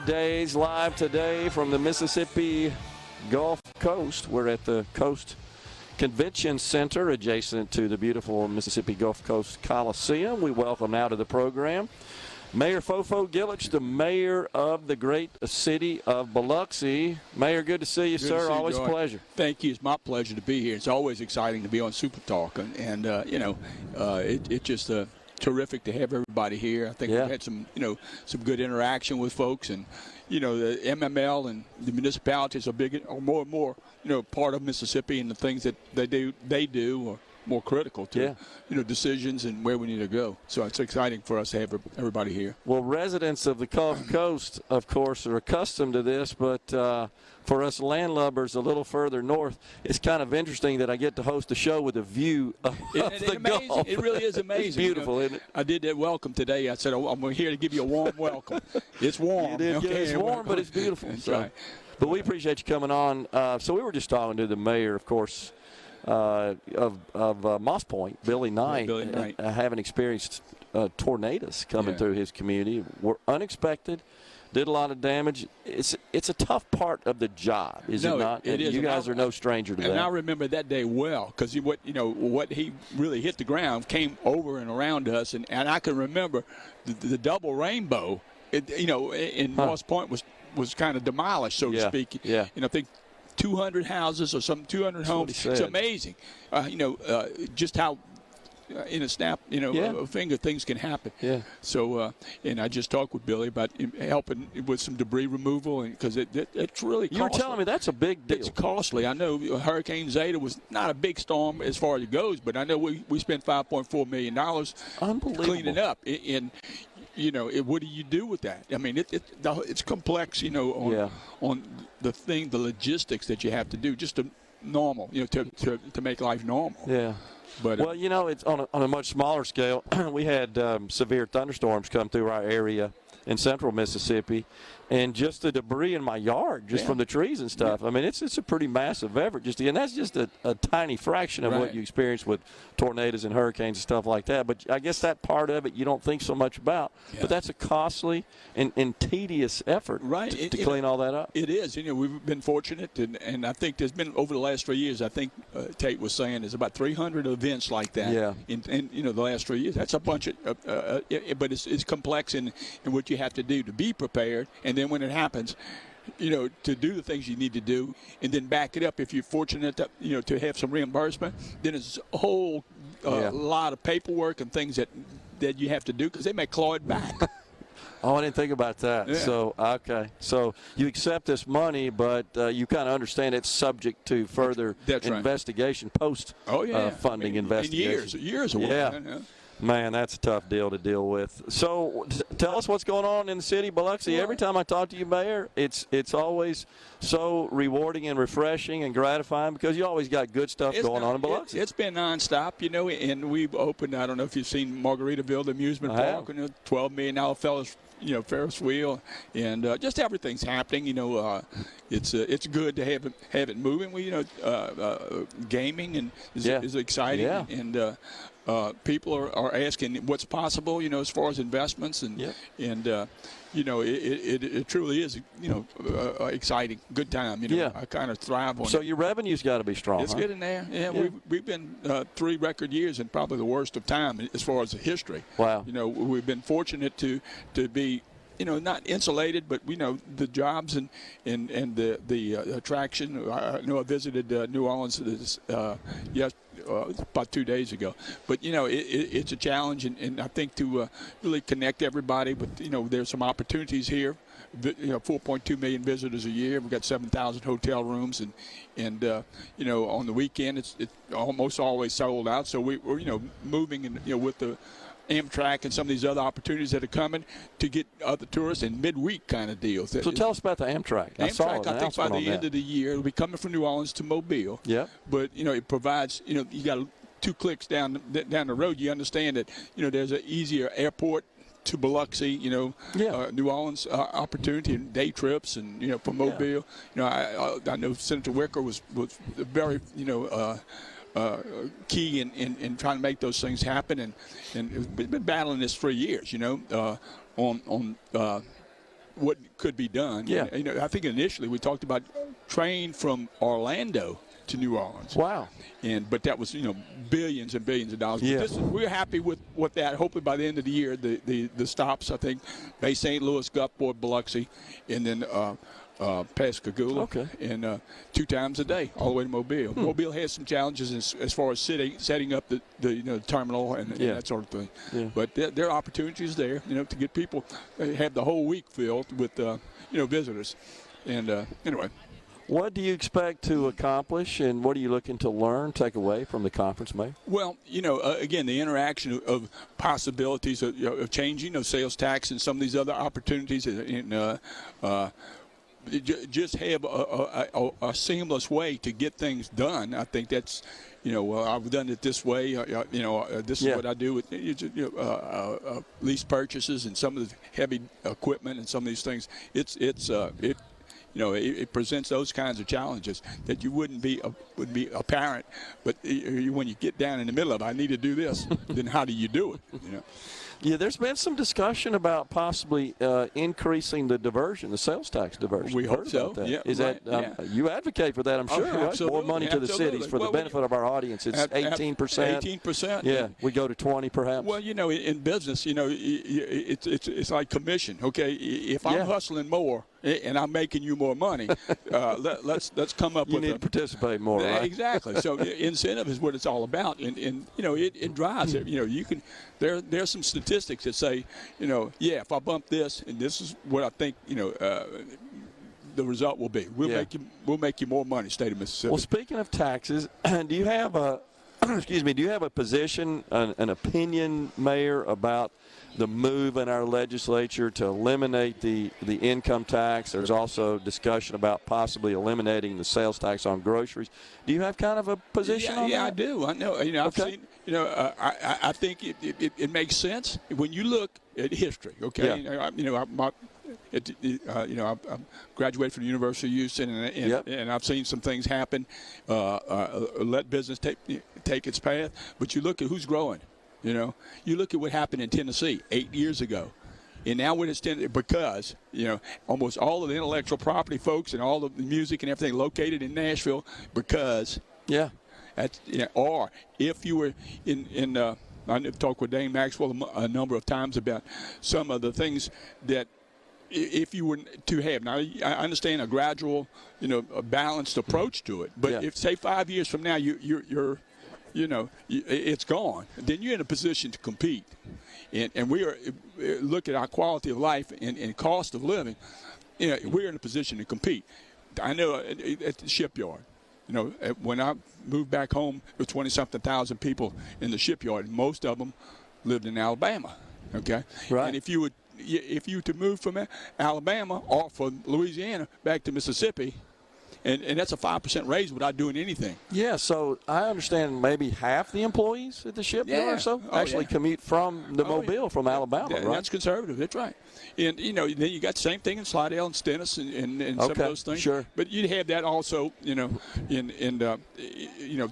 Middays live today from the Mississippi Gulf Coast. We're at the Coast Convention Center adjacent to the beautiful Mississippi Gulf Coast Coliseum. We welcome now to the program Mayor FoFo Gilich, the mayor of the great city of Biloxi. Mayor, good to see you, sir. Always a pleasure. Thank you. It's my pleasure to be here. It's always exciting to be on SuperTalk. It's just terrific to have everybody here. I think we've had some good interaction with folks. And, the MML and the municipalities are more and more, part of Mississippi, and the things that they do are more critical to decisions and where we need to go. So it's exciting for us to have everybody here. Well, residents of the Gulf Coast, of course, are accustomed to this, but for us landlubbers a little further north, it's kind of interesting that I get to host a show with a view of the Gulf. It really is amazing. It's beautiful, isn't it? I did that welcome today. I said, I'm here to give you a warm welcome. It's warm. You did. Yeah, it's warm, but it's beautiful. That's right. But we appreciate you coming on. So we were just talking to the mayor, of course, of Moss Point, Billy Knight, having experienced tornadoes coming through his community. Were unexpected, did a lot of damage. It's a tough part of the job, is it not? It is. You guys are no stranger to that. And I remember that day well, because what he really hit the ground came over and around us, and I can remember the double rainbow. In Moss Point was kind of demolished, so to speak. Yeah. And I think 200 houses or some 200 homes. It's amazing, just how in a snap, a finger, things can happen. Yeah. So, and I just talked with Billy about helping with some debris removal, and because it's really costly. You were telling me that's a big deal. It's costly. I know Hurricane Zeta was not a big storm as far as it goes, but I know we spent $5.4 million cleaning up. What do you do with that? I mean, it's complex, on the logistics that you have to do, just to normal, to make life normal. Yeah. But it's on a much smaller scale. We had severe thunderstorms come through our area in central Mississippi, and just the debris in my yard, just from the trees and stuff. I mean, it's a pretty massive effort, and that's just a tiny fraction of what you experience with tornadoes and hurricanes and stuff like that. But I guess that part of it you don't think so much about. Yeah. But that's a costly and tedious effort to clean all that up. It is. We've been fortunate, and I think there's been, over the last 3 years, I think Tate was saying there's about 300 events like that in the last 3 years. That's a bunch of but it's complex in what you have to do to be prepared, and then when it happens, to do the things you need to do, and then back it up if you're fortunate to, to have some reimbursement. Then it's a whole lot of paperwork and things that you have to do, because they may claw it back. Oh, I didn't think about that. Yeah. So you accept this money, but you kind of understand it's subject to further investigation, post-funding investigation. Years away. Yeah. Man, that's a tough deal to deal with. So tell us what's going on in the city of Biloxi. Every time I talk to you, Mayor, it's always so rewarding and refreshing and gratifying, because you always got good stuff going on in Biloxi. It's been nonstop, and we've opened, I don't know if you've seen Margaritaville, the amusement park, $12 million Ferris wheel, and just everything's happening. It's good to have it moving. Gaming and is exciting, and people are asking what's possible, as far as investments, and it truly is, exciting, good time. I kind of thrive on it. So your revenue's got to be strong. It's getting there. Yeah. We've been 3 record years, and probably the worst of time as far as the history. Wow. We've been fortunate to be, not insulated, but the jobs and the attraction. I know I visited New Orleans about 2 days ago, but it's a challenge, and I think to really connect everybody. But there's some opportunities here. 4.2 million visitors a year. We've got 7,000 hotel rooms, and on the weekend it's almost always sold out. So we're moving, and with the Amtrak and some of these other opportunities that are coming to get other tourists and midweek kind of deals. So tell us about the Amtrak. I think by the end of the year it'll be coming from New Orleans to Mobile. Yeah. But it provides, you got 2 clicks down the road. You understand that there's an easier airport to Biloxi, New Orleans opportunity, and day trips, and from Mobile. I know Senator Wicker was very key in trying to make those things happen, and we've been battling this for years, on what could be done. Yeah. And, you know, I think initially we talked about train from Orlando to New Orleans. Wow. But that was, you know, billions and billions of dollars. Yeah. But we're happy with that. Hopefully by the end of the year, the stops, I think, Bay St. Louis, Gulfport, Biloxi, and then Pascagoula. Okay. And 2 times a day all the way to Mobile. Mobile has some challenges as far as setting up the terminal and that sort of thing. Yeah. But there are opportunities there, you know, to get people have the whole week filled with visitors. And anyway. What do you expect to accomplish, and what are you looking to learn, take away from the conference, Mayor? Well, you know, again, the interaction of possibilities of changing of sales tax and some of these other opportunities, and just have a seamless way to get things done. I think that's, you know, I've done it this way. This is what I do with lease purchases and some of the heavy equipment and some of these things. It presents those kinds of challenges that you would be apparent, but when you get down in the middle of it, I need to do this. Then how do you do it? You know. Yeah, there's been some discussion about possibly increasing the sales tax diversion. We hope so. Yeah, is right. You advocate for that, I'm sure, right? More money to the cities for the benefit of our audience. It's 18%. 18%. Yeah, we go to 20 perhaps. Well, you know, in business, you know, it's like commission. Okay, if I'm hustling more and I'm making you more money, let's come up with. You need to participate more, right? Exactly. So incentive is what it's all about, and you know, it drives it. You know, you can. There's some statistics that say, you know, if I bump this, and this is what I think, you know, the result will be. We'll make you more money, state of Mississippi. Well, speaking of taxes, do you have a position, an opinion, Mayor, about the move in our legislature to eliminate the income tax? There's also discussion about possibly eliminating the sales tax on groceries. Do you have kind of a position on that? Yeah, I do. I know. You know, I've seen. You know, I think it makes sense when you look at history. Okay, I graduated from the University of Houston, and I've seen some things happen. Let business take its path, but you look at who's growing. You know, you look at what happened in Tennessee 8 years ago. And now when it's because, you know, almost all of the intellectual property folks and all of the music and everything located in Nashville because. Yeah. That's, or if you were I've talked with Dane Maxwell a number of times about some of the things that if you were to have. Now, I understand a gradual, you know, a balanced approach to it. But if, say, 5 years from now you're it's gone, then you're in a position to compete. And we are look at our quality of life and cost of living. You know, we're in a position to compete. I know at the shipyard. You know, when I moved back home, there were 20-something thousand people in the shipyard. Most of them lived in Alabama. Okay, right. And if you were to move from Alabama or from Louisiana back to Mississippi, and that's a 5% raise without doing anything. Yeah, so I understand maybe half the employees at the shipyard or so actually commute from the Mobile from Alabama, right? That's conservative. That's right. And, you know, then you got the same thing in Slidell and Stennis and some of those things. Sure. But you'd have that also, you know, in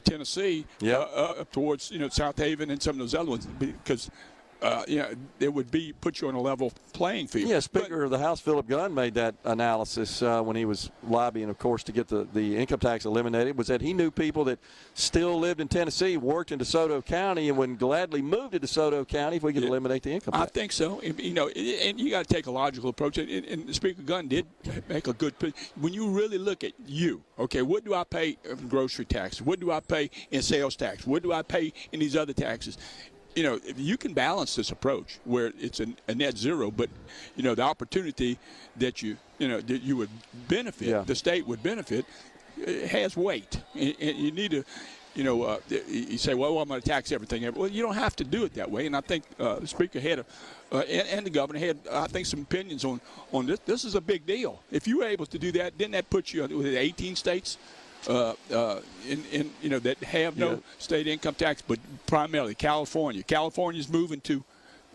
Tennessee up towards, you know, South Haven and some of those other ones because – it would put you on a level playing field. Yeah, Speaker of the House Philip Gunn made that analysis when he was lobbying, of course, to get the income tax eliminated, was that he knew people that still lived in Tennessee, worked in DeSoto County, and would gladly move to DeSoto County if we could eliminate the income tax. I think so. You know, and you got to take a logical approach. And Speaker Gunn did make a good – when you really look at what do I pay in grocery tax? What do I pay in sales tax? What do I pay in these other taxes? You know, you can balance this approach where it's a net zero, but, you know, the opportunity that you would benefit, the state would benefit, has weight. And you need to, you say, well, I'm going to tax everything. Well, you don't have to do it that way. And I think the Speaker had and the Governor had, I think, some opinions on this. This is a big deal. If you were able to do that, didn't that put you with 18 states? That have no state income tax, but primarily California. California's moving to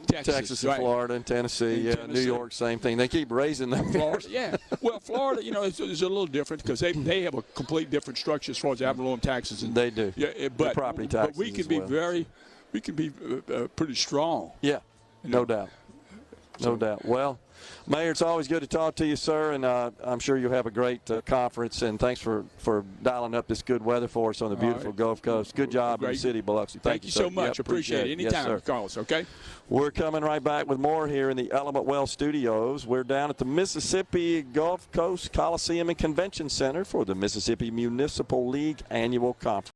Texas and Florida and Tennessee. New York, same thing. They keep raising them. Florida, Well, Florida, is a little different because they have a complete different structure as far as ad valorem taxes. And, they do. Yeah, but property taxes. But we can be pretty strong. Yeah, no doubt. No doubt. Well, Mayor, it's always good to talk to you, sir, and I'm sure you'll have a great conference, and thanks for dialing up this good weather for us on the beautiful Gulf Coast. Good job in the city of Biloxi. Thank you so much. Yep, appreciate it. Anytime you call us, okay? We're coming right back with more here in the Element Well Studios. We're down at the Mississippi Gulf Coast Coliseum and Convention Center for the Mississippi Municipal League Annual Conference.